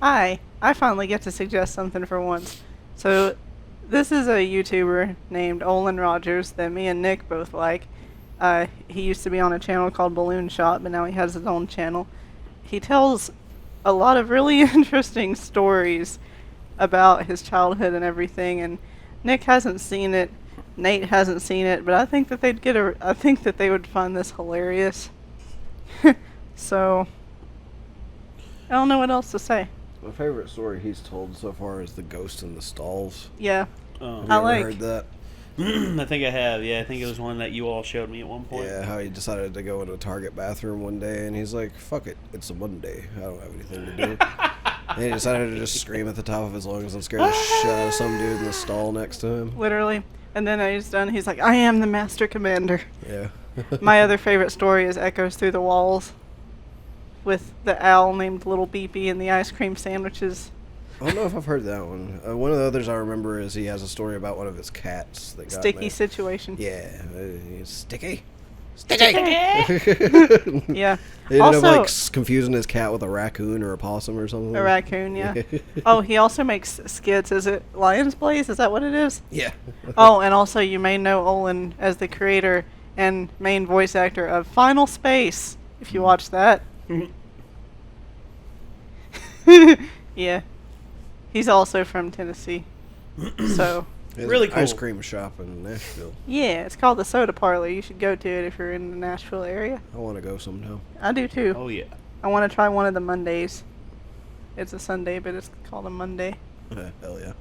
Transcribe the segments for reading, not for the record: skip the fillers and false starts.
Hi, I finally get to suggest something for once. So, this is a YouTuber named Olan Rogers that me and Nick both like. He used to be on a channel called Balloon Shot, but now he has his own channel. He tells a lot of really interesting stories about his childhood and everything, and Nick hasn't seen it, Nate hasn't seen it, but I think that I think that they would find this hilarious. So, I don't know what else to say. My favorite story he's told so far is the ghost in the stalls. Yeah. Oh. Have you ever heard that? I think I have. Yeah, I think it was one that you all showed me at one point. Yeah, how he decided to go into a Target bathroom one day, and he's like, fuck it, it's a Monday. I don't have anything to do. And he decided to just scream at the top of his lungs and scare the shit out of some dude in the stall next to him. Literally. And then he's done, he's like, I am the Master Commander. Yeah. My other favorite story is Echoes Through the Walls, with the owl named Little Beepy and the ice cream sandwiches. I don't know if I've heard that one. One of the others I remember is he has a story about one of his cats that got Sticky situation. Yeah. Sticky? Yeah. He ended Also, up confusing his cat with a raccoon or a possum or something. a raccoon, yeah. Oh, he also makes skits. Is it Lion's Blaze? Is that what it is? Yeah. Oh, and also you may know Olan as the creator and main voice actor of Final Space, if you watch that. Yeah. He's also from Tennessee. So, Really cool. Ice cream shop in Nashville. yeah, it's called the Soda Parlor. You should go to it if you're in the Nashville area. I want to go sometime. I do too. Oh, yeah. I want to try one of the Mondays. It's a Sunday, but it's called a Monday. Hell yeah.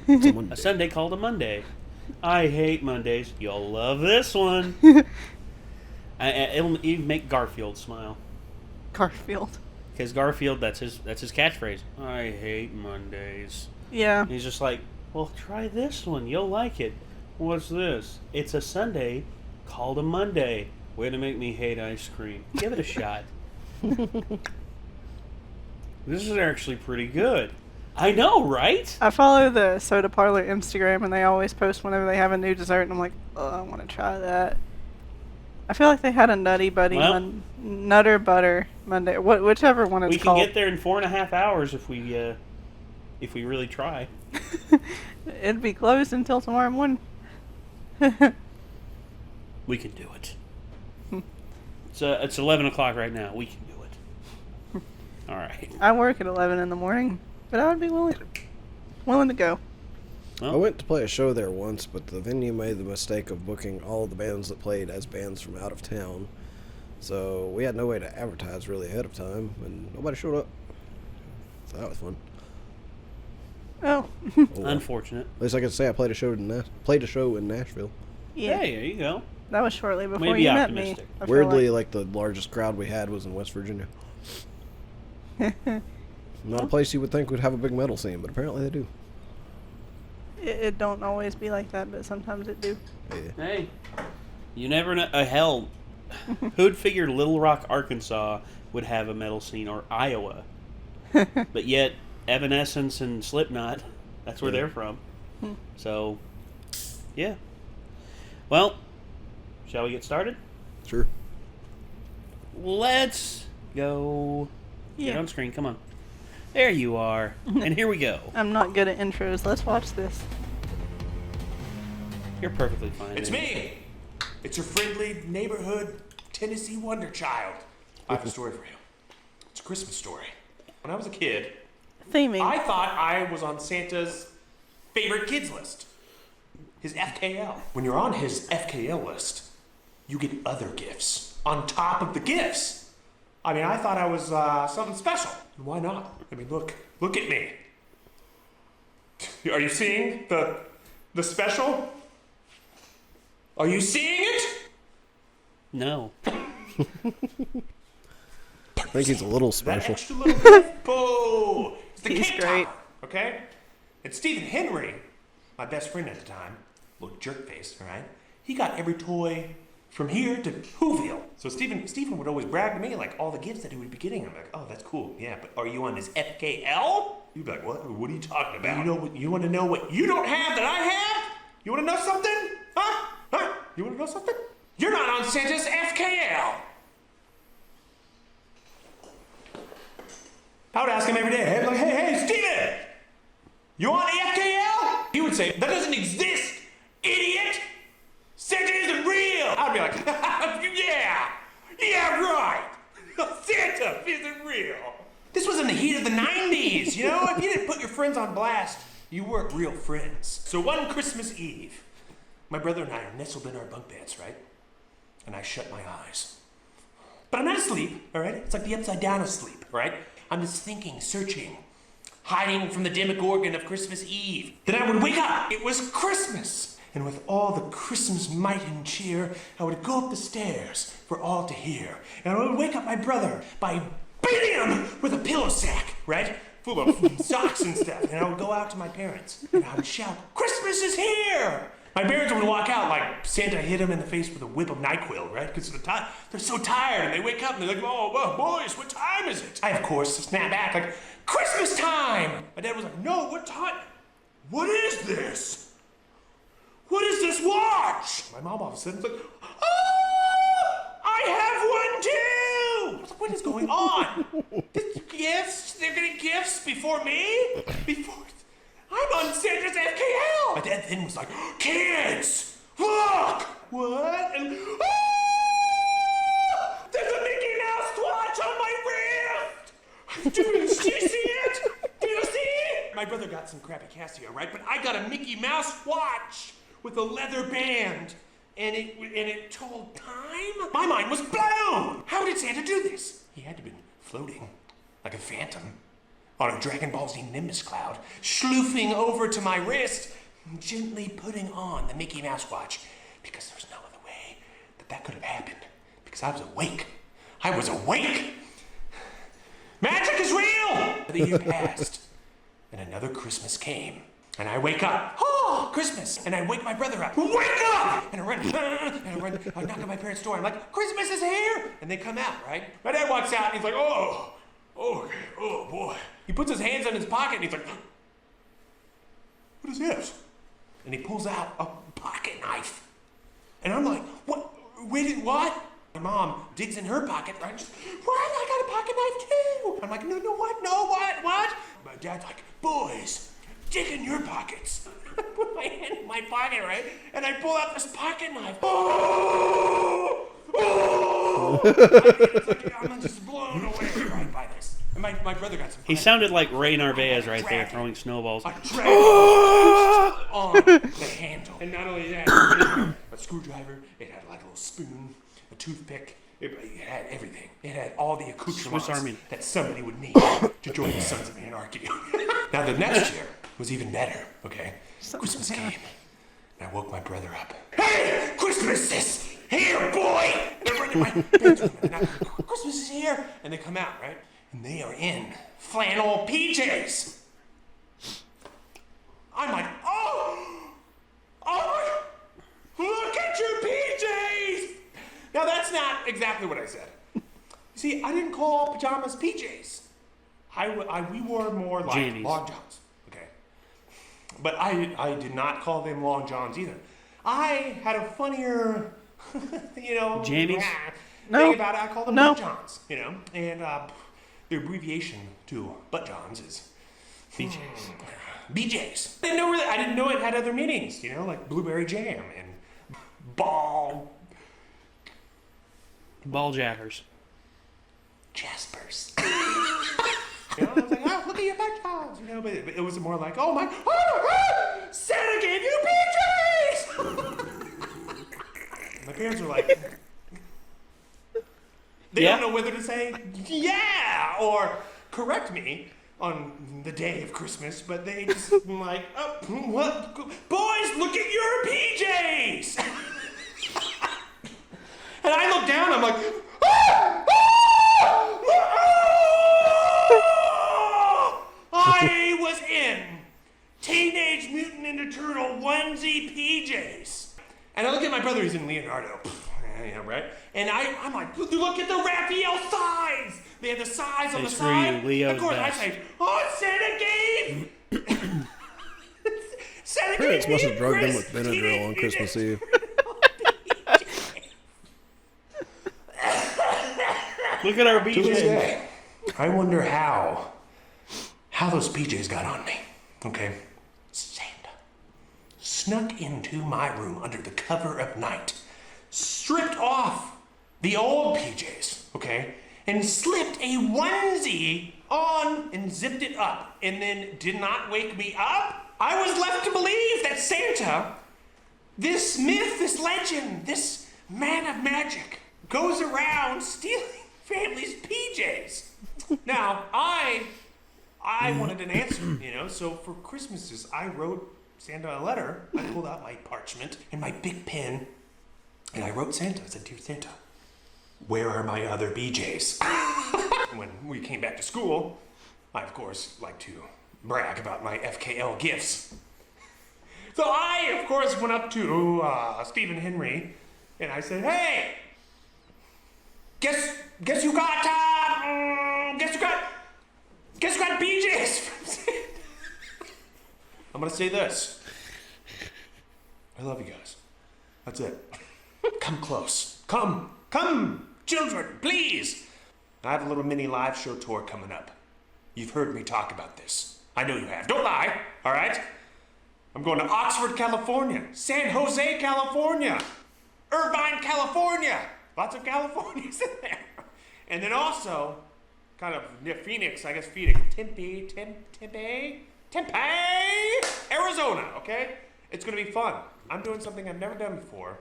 It's a Monday. A Sunday called a Monday. I hate Mondays. You'll love this one. It'll even make Garfield smile. Garfield. Because Garfield, that's his catchphrase. I hate Mondays. Yeah. And he's just like, well, try this one. You'll like it. What's this? It's a Sunday called a Monday. Way to make me hate ice cream. Give it a shot. This is actually pretty good. I know, right? I follow the Soda Parlor Instagram, and they always post whenever they have a new dessert, and I'm like, oh, I want to try that. I feel like they had a Nutty Buddy, Nutter Butter Monday, whichever one it's We can called. get there in 4.5 hours if we really try. It'd be closed until tomorrow morning. We can do it. It's 11 o'clock right now. We can do it. All right. I work at 11 in the morning, but I would be willing to go. I went to play a show there once, but the venue made the mistake of booking all the bands that played as bands from out of town. So we had no way to advertise really ahead of time, and nobody showed up. So that was fun. Oh. Unfortunate. At least I can say I played a show in Nashville. Yeah. Hey, there you go. That was shortly before Maybe you met me. optimistic. I feel Weirdly, like the largest crowd we had was in West Virginia. like. Not a place you would think would have a big metal scene, but apparently they do. It don't always be like that, but sometimes it do. Yeah. Hey, you never know. Hell, who'd figure Little Rock, Arkansas would have a metal scene, or Iowa? But yet, Evanescence and Slipknot, that's where they're from. So, yeah. Well, shall we get started? Sure. Let's go. Get on screen, come on. There you are. And here we go. I'm not good at intros. Let's watch this. You're perfectly fine. It's me! It's your friendly neighborhood Tennessee wonder child. I have a story for you. It's a Christmas story. When I was a kid, Theming. I thought I was on Santa's favorite kids list. His FKL. When you're on his FKL list, you get other gifts on top of the gifts. I mean, I thought I was something special. Why not? I mean, look at me. Are you seeing the special? Are you seeing it? No. I think he's a little That special. extra little gift? Boo! It's the He's cake great. topper, okay? And Stephen Henry, my best friend at the time, little jerk face, all right? He got every toy from here to Whoville. So Stephen would always brag to me like all the gifts that he would be getting. I'm like, oh, that's cool. Yeah, but are you on his FKL? You'd be like, what? What are you talking about? You want to know what you don't have that I have? You want to know something? Huh? You want to know something? You're not on Santa's FKL. I would ask him every day, hey, You want FKL? He would say, that doesn't exist, idiot! Santa isn't real! I'd be like, yeah, right! Santa isn't real! This was in the heat of the 90s, you know? If you didn't put your friends on blast, you weren't real friends. So one Christmas Eve, my brother and I are nestled in our bunk beds, right? And I shut my eyes. But I'm not asleep, all right? It's like the upside down of sleep, right? I'm just thinking, searching, hiding from the Demogorgon of Christmas Eve. Then I would wake up. It was Christmas. And with all the Christmas might and cheer, I would go up the stairs for all to hear. And I would wake up my brother by beating him with a pillow sack, right? Full of socks and stuff. And I would go out to my parents and I would shout, Christmas is here! My parents would walk out like Santa hit him in the face with a whip of NyQuil, right? Because they're so tired and they wake up and they're like, oh, well, boys, what time is it? I, of course, snap back like, Christmas time! My dad was like, no, what time? What is this? What is this watch? My mom all of a sudden was like, oh, I have one too! I was like, what is going on? Gifts? They're getting gifts before me? Before... I'm on Santa's FKL! My dad then was like, kids, look! What? And, there's a Mickey Mouse watch on my wrist! Do you see it? Do you see it? My brother got some crappy Casio, right? But I got a Mickey Mouse watch with a leather band. And it told time? My mind was blown! How did Santa do this? He had to have been floating like a phantom on a Dragon Ball Z Nimbus cloud, schloofing over to my wrist, and gently putting on the Mickey Mouse watch, because there's no other way that could have happened, because I was awake. I was awake! Magic is real! The year passed, and another Christmas came, and I wake up. Oh, Christmas! And I wake my brother up. Wake up! And I knock on my parents' door. I'm like, Christmas is here! And they come out, right? My dad walks out, and he's like, oh boy. He puts his hands in his pocket and he's like, what is this? And he pulls out a pocket knife. And I'm like, what? Wait, what? My mom digs in her pocket, right? She's, what? I got a pocket knife too. I'm like, no, what? No, what? My dad's like, boys, dig in your pockets. I put my hand in my pocket, right? And I pull out this pocket knife. Oh! It's like I'm just blown away right by this. And my brother got some. He sounded like Ray Narvaez right there, throwing snowballs. I dragged on the handle. And not only that, a screwdriver, it had like a little spoon, a toothpick, it had everything. It had all the accoutrements that somebody would need to join the Sons of Anarchy. Now the next year was even better, okay? Christmas came, and I woke my brother up. Hey, Christmas is here, boy! And I run to my bedroom, and I go, Christmas is here! And they come out, right? And they are in flannel PJs. I'm like, oh, look at your PJs! Now that's not exactly what I said. See, I didn't call pajamas PJs. We wore more like Jammies. long johns, okay? But I did not call them long johns either. I had a funnier, Jammies? thing about it. I called them butt johns, and the abbreviation to butt johns is BJs. BJs. I didn't know it had other meanings, like blueberry jam and ball jackers. Jaspers. I was like, oh, look at your butt johns, but it was more like, Santa gave you BJs! My parents were like, they don't know whether to say yeah or correct me on the day of Christmas, but they just like, what? Boys, look at your PJs! And I look down, I'm like, I was in Teenage Mutant Ninja Turtle onesie PJs. And I look at my brother, he's in Leonardo. Right? And I'm like, look at the Raphael size! They have the size on the side. Leo's of course, best. I say, Santa gave! Santa Parents gave must me have drugged them with Teenage Benadryl on Mutant Christmas Ninja Eve. Look at our To this BJs. day, I wonder how those PJs got on me. Okay? snuck into my room under the cover of night, stripped off the old PJs, okay, and slipped a onesie on and zipped it up, and then did not wake me up, I was left to believe that Santa, this myth, this legend, this man of magic, goes around stealing families' PJs. Now, I wanted an answer, so for Christmases, I wrote Santa a letter. I pulled out my parchment and my big pen, and I wrote Santa. I said, "Dear Santa, where are my other BJs?" When we came back to school, I, of course, like to brag about my FKL gifts. So I, of course, went up to Stephen Henry, and I said, "Hey, guess you got BJs from Santa." I'm gonna say this. I love you guys. That's it. Come close. Come, children, please. I have a little mini live show tour coming up. You've heard me talk about this. I know you have. Don't lie, all right? I'm going to Oxford, California, San Jose, California, Irvine, California. Lots of Californias in there. And then also, kind of near Phoenix, Tempe, Arizona, okay? It's going to be fun. I'm doing something I've never done before.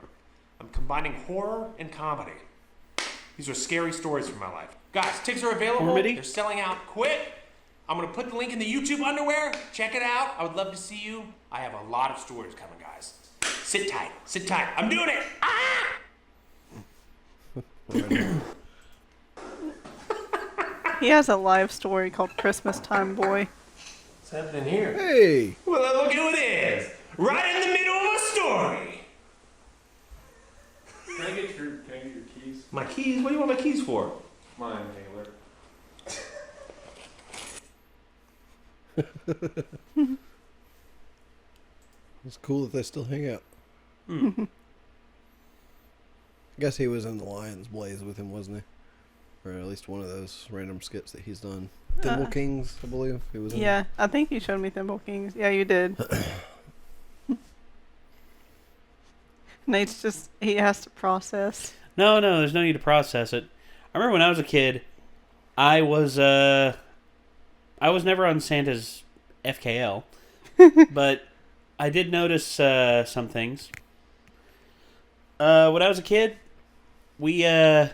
I'm combining horror and comedy. These are scary stories from my life. Guys, tickets are available. Comedy? They're selling out quick. I'm going to put the link in the YouTube underwear. Check it out. I would love to see you. I have a lot of stories coming, guys. Sit tight. I'm doing it. He has a live story called Christmas Time Boy. What's happening here? Hey! Well, look who it is. Right in the middle of a story. Can I get your keys? My keys? What do you want my keys for? Mine, Taylor. It's cool that they still hang out. Hmm. I guess he was in the Lions Blaze with him, wasn't he? Or at least one of those random skits that he's done. Thimble Kings, I believe he was in. Yeah, I think you showed me Thimble Kings. Yeah, you did. Nate's he has to process. No, there's no need to process it. I remember when I was a kid, I was never on Santa's FKL, but I did notice some things. When I was a kid, when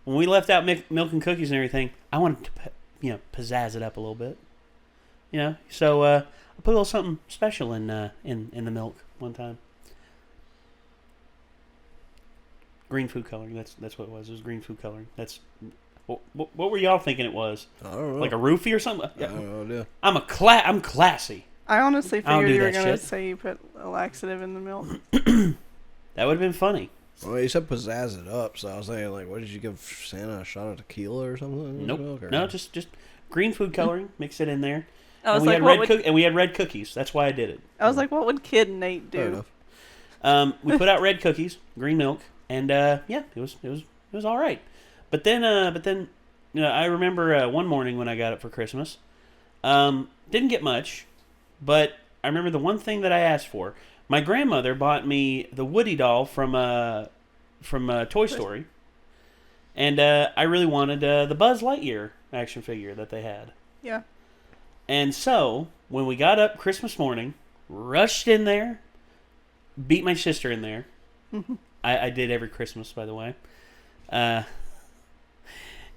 we left out milk and cookies and everything, I wanted to pizzazz it up a little bit. So I put a little something special in the milk one time. Green food coloring. That's what it was. It was green food coloring. That's what were y'all thinking it was? I don't know. Like a roofie or something? I don't know. I'm classy. I honestly I don't figured do you were that going to shit. say you put a laxative in the milk. That would have been funny. Well, you said pizzazz it up, so I was saying, like, what did you give Santa, a shot of tequila or something? Nope. No, just green food coloring. Mix it in there. I was And we like, had we had red cookies. That's why I did it. I was like, what would Kid Nate Fair do? enough. We put out red cookies, green milk, and it was all right. But then I remember one morning when I got up for Christmas, didn't get much, but I remember the one thing that I asked for. My grandmother bought me the Woody doll from Toy Story, and I really wanted the Buzz Lightyear action figure that they had. Yeah. And so, when we got up Christmas morning, rushed in there, beat my sister in there. I did every Christmas, by the way.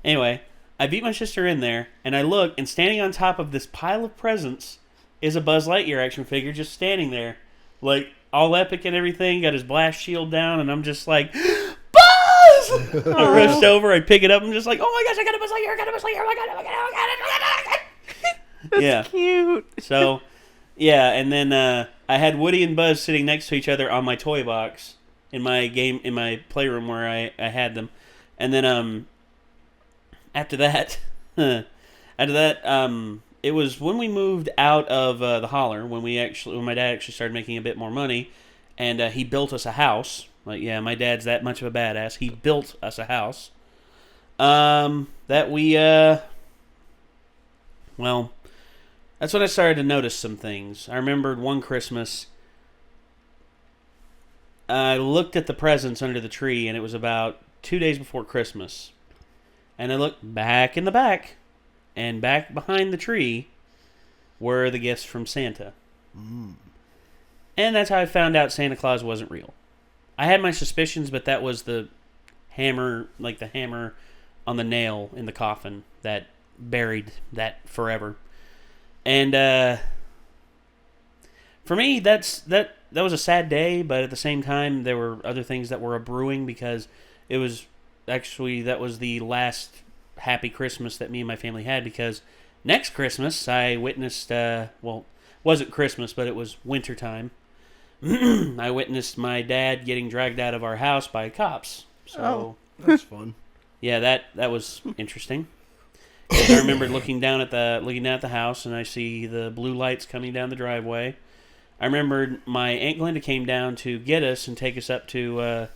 Anyway, I beat my sister in there, and I look, and standing on top of this pile of presents is a Buzz Lightyear action figure just standing there. Like, all epic and everything, got his blast shield down, and I'm just like, Buzz! I rushed over, I pick it up, I'm just like, oh my gosh, I got a Buzz Lightyear, I got a Buzz Lightyear, I got it. That's cute. So, yeah, and then I had Woody and Buzz sitting next to each other on my toy box in my playroom where I had them. And then after that, it was when we moved out of the holler, when my dad actually started making a bit more money, and he built us a house. Like, yeah, my dad's that much of a badass. He built us a house that we That's when I started to notice some things. I remembered one Christmas, I looked at the presents under the tree, and it was about 2 days before Christmas. And I looked back in the back, and back behind the tree were the gifts from Santa. And that's how I found out Santa Claus wasn't real. I had my suspicions, but that was the hammer, like the hammer on the nail in the coffin that buried that forever. And for me, that was a sad day, but at the same time, there were other things that were brewing because it was actually, that was the last happy Christmas that me and my family had, because next Christmas I witnessed, well, wasn't Christmas, but it was wintertime. I witnessed my dad getting dragged out of our house by cops. So That's fun. yeah, that was interesting. And I remember looking down at the house, and I see the blue lights coming down the driveway. I remembered my Aunt Glenda came down to get us and take us up to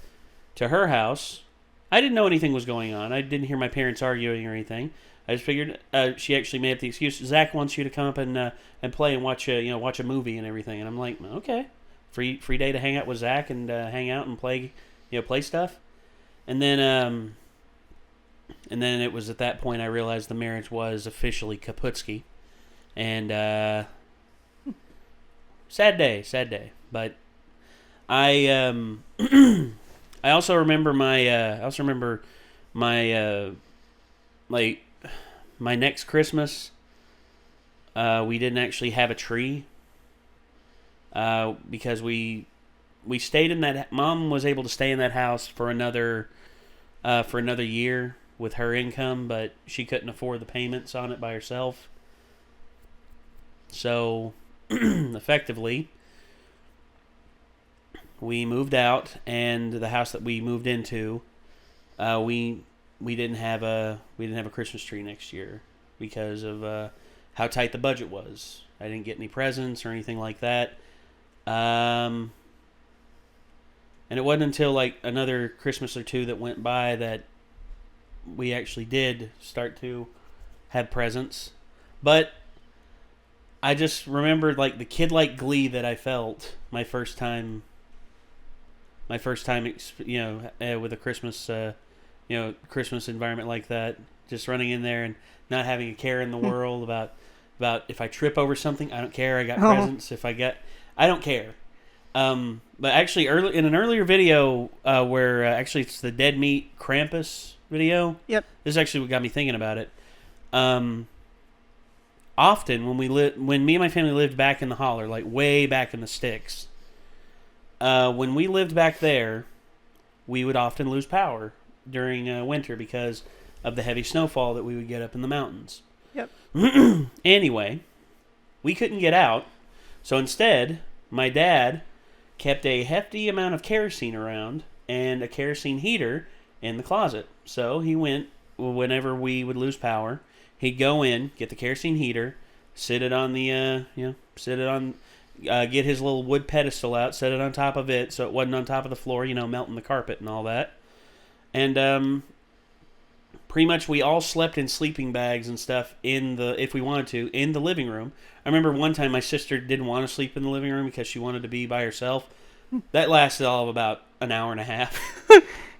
her house. I didn't know anything was going on. I didn't hear my parents arguing or anything. I just figured she actually made up the excuse. Zach wants you to come up and play and watch a movie and everything. And I'm like, okay, free day to hang out with Zach and hang out and play stuff. And then it was at that point I realized the marriage was officially kaputski. And sad day. But I I also remember my my next Christmas. We didn't actually have a tree because we stayed in that. Mom was able to stay in that house for another year with her income, but she couldn't afford the payments on it by herself. So effectively, we moved out, and the house that we moved into, we didn't have a Christmas tree next year because of how tight the budget was. I didn't get any presents or anything like that. And it wasn't until like another Christmas or two that went by that we actually did start to have presents. But I just remembered like the kid-like glee that I felt my first time, with a Christmas, Christmas environment like that. Just running in there and not having a care in the world about if I trip over something, I don't care. I got presents. I don't care. But actually, in an earlier video where actually it's the Dead Meat Krampus video. Yep. This is actually what got me thinking about it. Often when me and my family lived back in the holler, like way back in the sticks, when we lived back there, we would often lose power during winter because of the heavy snowfall that we would get up in the mountains. Yep. Anyway, we couldn't get out, so instead, my dad kept a hefty amount of kerosene around and a kerosene heater in the closet. So he went, whenever we would lose power, he'd go in, get the kerosene heater, get his little wood pedestal out, set it on top of it so it wasn't on top of the floor, melting the carpet and all that. And pretty much we all slept in sleeping bags and stuff if we wanted to, in the living room. I remember one time my sister didn't want to sleep in the living room because she wanted to be by herself. That lasted all of about an hour and a half.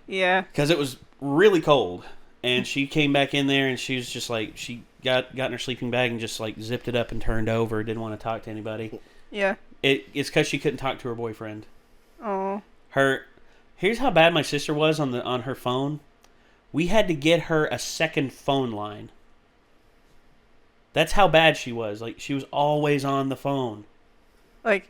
Yeah. Because it was really cold. And she came back in there and she was just like, she got in her sleeping bag and just like zipped it up and turned over. Didn't want to talk to anybody. Yeah. It's because she couldn't talk to her boyfriend. Oh. Here's how bad my sister was on her phone. We had to get her a second phone line. That's how bad she was. Like, she was always on the phone. Like,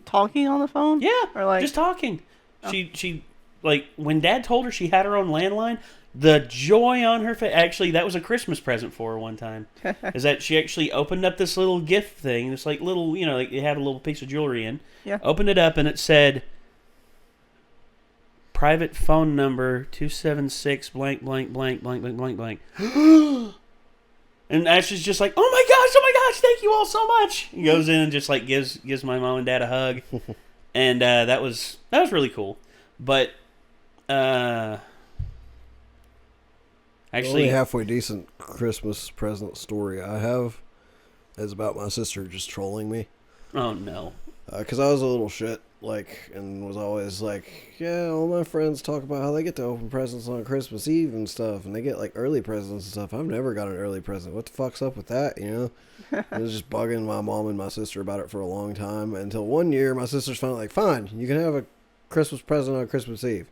talking on the phone? Yeah, or like just talking. Oh. She like, when Dad told her she had her own landline, the joy on her face. Actually, that was a Christmas present for her one time. Is that she actually opened up this little gift thing. This like little, like you have a little piece of jewelry in. Yeah. Opened it up and it said, private phone number 276 blank blank blank blank blank blank blank. And Ashley's just like, oh my gosh, thank you all so much. He goes in and just like gives my mom and dad a hug. And that was really cool. But actually, only halfway decent Christmas present story I have is about my sister just trolling me. Oh no. Because I was a little shit, and was always like, yeah, all my friends talk about how they get to open presents on Christmas Eve and stuff, and they get, early presents and stuff. I've never got an early present. What the fuck's up with that, I was just bugging my mom and my sister about it for a long time, until one year my sister's finally like, fine, you can have a Christmas present on Christmas Eve.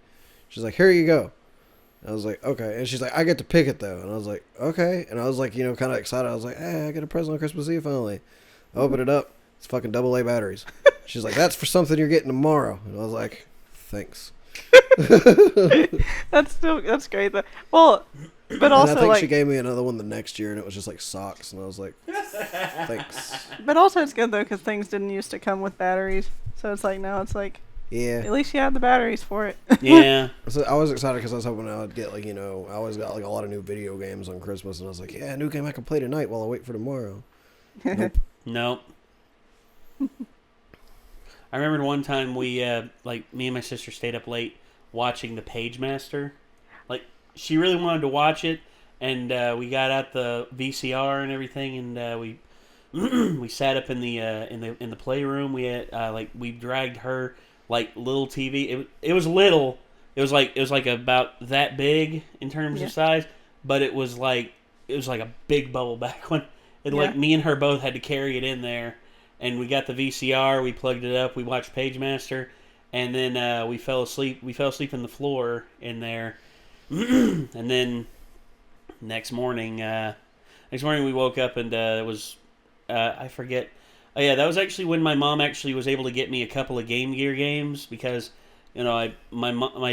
She's like, here you go. I was like, okay. And she's like, I get to pick it, though. And I was like, okay. And I was like, kind of excited. I was like, hey, I get a present on Christmas Eve finally. I open it up. It's fucking AA batteries. She's like, that's for something you're getting tomorrow. And I was like, thanks. That's great though. Well, but also, and I think she gave me another one the next year, and it was just socks. And I was like, thanks. But also it's good though, because things didn't used to come with batteries. So it's now it's yeah. At least you had the batteries for it. Yeah. So I was excited because I was hoping I would get I always got a lot of new video games on Christmas, and I was like, yeah, a new game I can play tonight while I wait for tomorrow. Nope. Nope. I remember one time we, me and my sister stayed up late watching the Pagemaster. She really wanted to watch it, and we got out the VCR and everything, and we we sat up in the playroom. We had we dragged her little TV. It was little. It was about that big in terms of size, but it was a big bubble back when me and her both had to carry it in there. And we got the VCR, we plugged it up, we watched Pagemaster, and then we fell asleep. We fell asleep on the floor in there. And then next morning we woke up, and it was, I forget. Oh yeah, that was actually when my mom actually was able to get me a couple of Game Gear games, because, my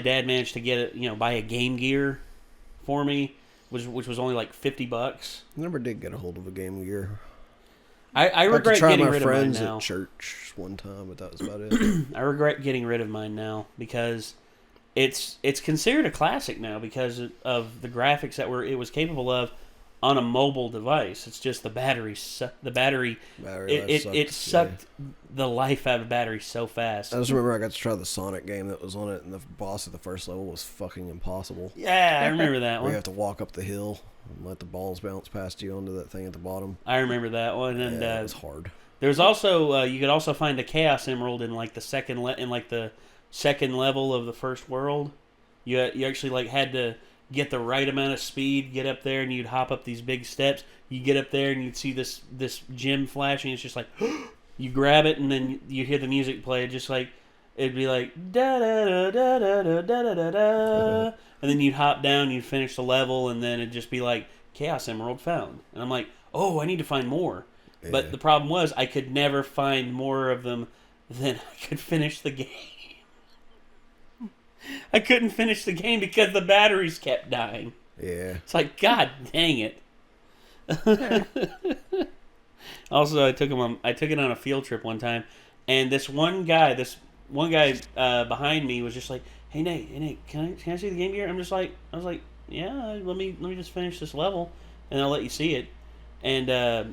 dad managed to get it, buy a Game Gear for me, which was only $50. I never did get a hold of a Game Gear. I regret getting rid of mine now. I tried my friends at church one time, but that was about it. I regret getting rid of mine now, because it's considered a classic now because of the graphics that it was capable of on a mobile device. It's just the battery it sucked the life out of the battery so fast. I just remember I got to try the Sonic game that was on it, and the boss at the first level was fucking impossible. Yeah, I remember that one. You have to walk up the hill and let the balls bounce past you onto that thing at the bottom. I remember that one, and it was hard. There's also you could also find a Chaos Emerald in the second level of the first world. You actually had to get the right amount of speed, get up there, and you'd hop up these big steps. You get up there and you'd see this gem flashing. It's just you grab it, and then you hear the music play. It'd be da da da da da da da da da, and then you'd hop down, you'd finish the level, and then it'd just be Chaos Emerald found. And I'm like, oh, I need to find more. Yeah. But the problem was I could never find more of them than I could finish the game. I couldn't finish the game because the batteries kept dying. Yeah. It's God dang it. Also, I took it on a field trip one time, and this one guy behind me was just like, "Hey Nate, can I see the Game Gear?" I was like, "Yeah, let me just finish this level, and I'll let you see it." And I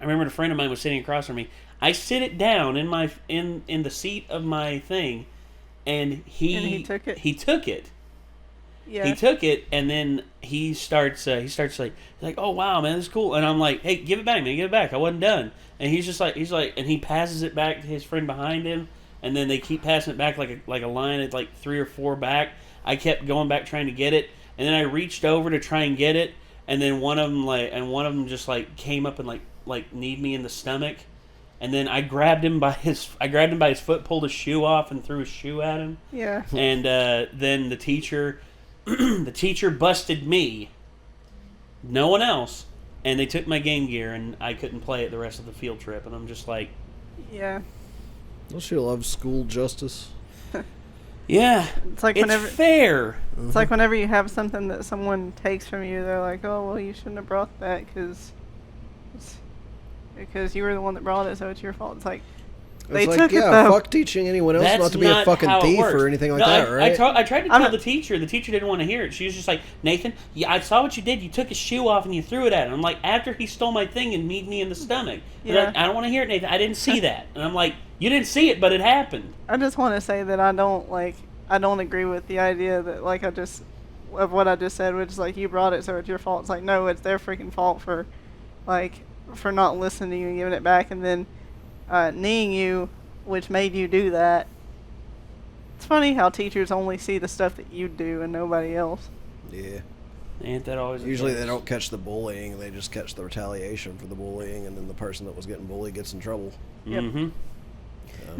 remember a friend of mine was sitting across from me. I sit it down in the seat of my thing. And he took it. He took it. Yeah. He took it, and then he starts oh wow, man, this is cool. And I'm like, hey, give it back, man, give it back. I wasn't done. And he's like, and he passes it back to his friend behind him, and then they keep passing it back like a line at 3 or 4 back. I kept going back trying to get it, and then I reached over to try and get it, and then one of them just came up and kneed me in the stomach. And then I grabbed him by his foot, pulled his shoe off, and threw his shoe at him. Yeah. And then the teacher busted me, no one else, and they took my Game Gear, and I couldn't play it the rest of the field trip. And I'm just like, yeah. Don't you love school justice? Yeah. It's fair. It's like whenever you have something that someone takes from you, they're like, oh well, you shouldn't have brought that because you were the one that brought it, so it's your fault. It's they took it, though. Fuck teaching anyone else not to be a fucking thief or anything like that, right? I tried to tell the teacher. The teacher didn't want to hear it. She was just like, Nathan, I saw what you did. You took his shoe off and you threw it at him. I'm like, after he stole my thing and kneed me in the stomach. Yeah. I don't want to hear it, Nathan. I didn't see that. And I'm like, you didn't see it, but it happened. I just want to say that I don't agree with the idea that of what I just said, which is you brought it, so it's your fault. It's no, it's their freaking fault for like, for not listening to you and giving it back, and then kneeing you, which made you do that. It's funny how teachers only see the stuff that you do and nobody else. Yeah. Ain't that always the Usually case? they don't catch the bullying, they just catch the retaliation for the bullying, and then the person that was getting bullied gets in trouble. Yep. Mm-hmm.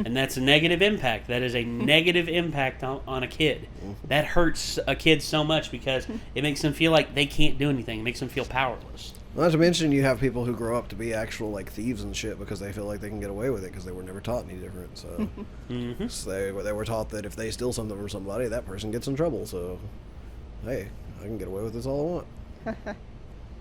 And that's a negative impact. That is a negative impact on a kid. That hurts a kid so much because it makes them feel like they can't do anything. It makes them feel powerless. Not to mention, you have people who grow up to be actual like thieves and shit because they feel like they can get away with it because they were never taught any different. So, so they were taught that if they steal something from somebody, that person gets in trouble. So, hey, I can get away with this all I want.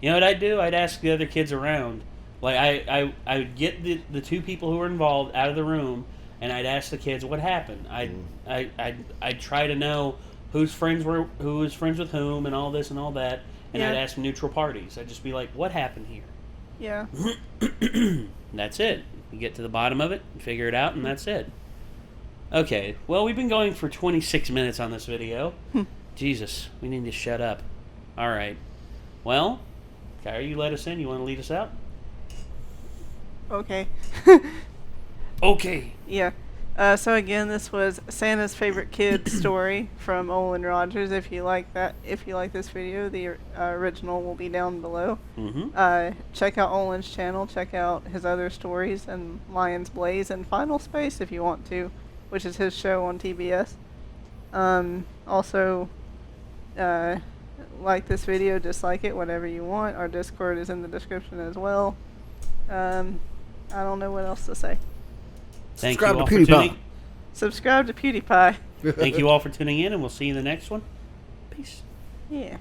You know what I'd do? I'd ask the other kids around. Like I would get the two people who were involved out of the room, and I'd ask the kids what happened. I'd try to know who was friends with whom and all this and all that. And Yeah. I'd ask neutral parties. I'd just be like, what happened here? Yeah. That's it. You get to the bottom of it, you figure it out, and that's it. Okay, well, we've been going for 26 minutes on this video. Jesus, we need to shut up. All right. Well, Kyra, you let us in. You want to lead us out? Okay. Okay. Yeah. So again, this was Santa's favorite kid story from Olan Rogers. If you like this video, the original will be down below. Check out Olan's channel. Check out his other stories and Lion's Blaze and Final Space if you want to, which is his show on TBS. Also, like this video, dislike it, whatever you want. Our Discord is in the description as well. I don't know what else to say. Thank Subscribe you all to for PewDiePie. tuning. Subscribe to PewDiePie. Thank you all for tuning in, and we'll see you in the next one. Peace. Yeah.